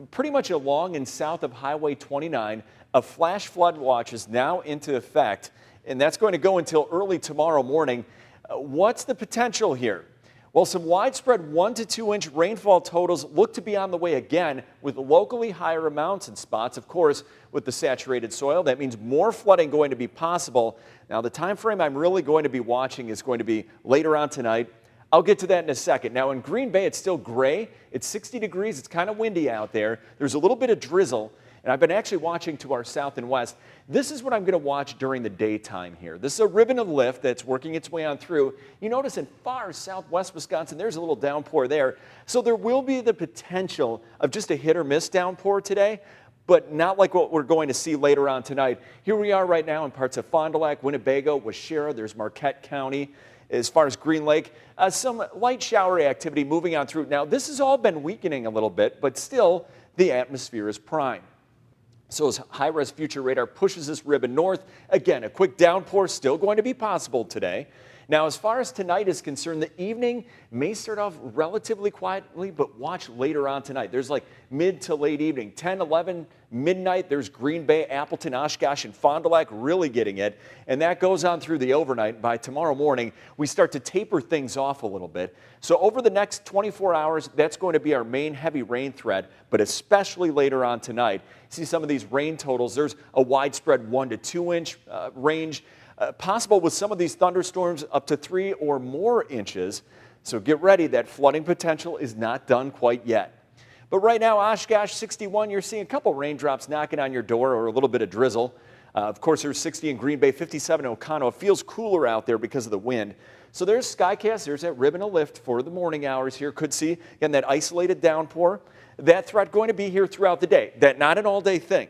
Pretty much along and south of Highway 29, a flash flood watch is now into effect, and that's going to go until early tomorrow morning. What's the potential here? Well, some widespread 1 to 2 inch rainfall totals look to be on the way again, with locally higher amounts in spots. Of course, with the saturated soil, that means more flooding going to be possible. Now, the time frame I'm really going to be watching is going to be later on tonight. I'll get to that in a second. Now, in Green Bay, it's still gray. It's 60 degrees. It's kind of windy out there. There's a little bit of drizzle. And I've been actually watching to our south and west. This is what I'm going to watch during the daytime here. This is a ribbon of lift that's working its way on through. You notice in far southwest Wisconsin, there's a little downpour there. So there will be the potential of just a hit or miss downpour today, but not like what we're going to see later on tonight. Here we are right now in parts of Fond du Lac, Winnebago, Waushara. There's Marquette County. As far as Green Lake, some light showery activity moving on through. Now, this has all been weakening a little bit, but still the atmosphere is prime. So as high-res future radar pushes this ribbon north, again, a quick downpour still going to be possible today. Now, as far as tonight is concerned, the evening may start off relatively quietly, but watch later on tonight. There's like mid to late evening, 10, 11, midnight. There's Green Bay, Appleton, Oshkosh, and Fond du Lac really getting it. And that goes on through the overnight. By tomorrow morning, we start to taper things off a little bit. So over the next 24 hours, that's going to be our main heavy rain threat, but especially later on tonight. See some of these rain totals. There's a widespread 1 to 2 inch range. Possible with some of these thunderstorms up to 3 or more inches. So get ready, that flooding potential is not done quite yet. But right now, Oshkosh 61, you're seeing a couple raindrops knocking on your door or a little bit of drizzle. Of course, there's 60 in Green Bay, 57 in O'Connell. It feels cooler out there because of the wind. So there's Skycast. There's that ribbon of lift for the morning hours here. Could see, again, that isolated downpour. That threat going to be here throughout the day. That not an all-day thing.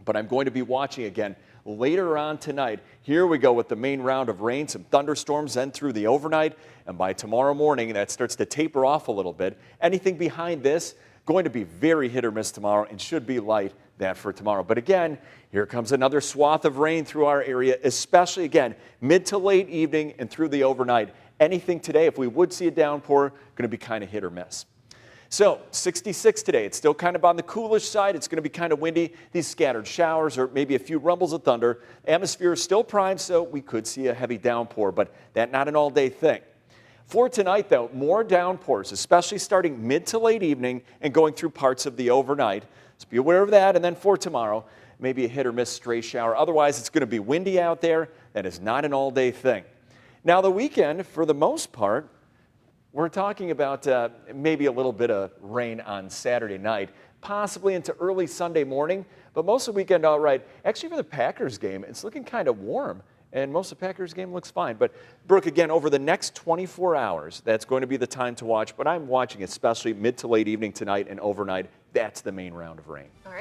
But I'm going to be watching again later on tonight. Here we go with the main round of rain, some thunderstorms then through the overnight, and by tomorrow morning that starts to taper off a little bit. Anything behind this going to be very hit or miss tomorrow and should be light that for tomorrow. But again, here comes another swath of rain through our area, especially again mid to late evening and through the overnight. Anything today, if we would see a downpour, going to be kind of hit or miss. So 66 today. It's still kind of on the coolish side. It's going to be kind of windy. These scattered showers or maybe a few rumbles of thunder. Atmosphere is still prime, so we could see a heavy downpour, but that not an all-day thing. For tonight, though, more downpours, especially starting mid to late evening and going through parts of the overnight. So be aware of that. And then for tomorrow, maybe a hit or miss stray shower. Otherwise, it's going to be windy out there. That is not an all-day thing. Now, the weekend, for the most part, we're talking about maybe a little bit of rain on Saturday night, possibly into early Sunday morning, but most of the weekend all right. Actually, for the Packers game, it's looking kind of warm, and most of the Packers game looks fine. But, Brooke, again, over the next 24 hours, that's going to be the time to watch, but I'm watching especially mid to late evening tonight and overnight. That's the main round of rain. All right.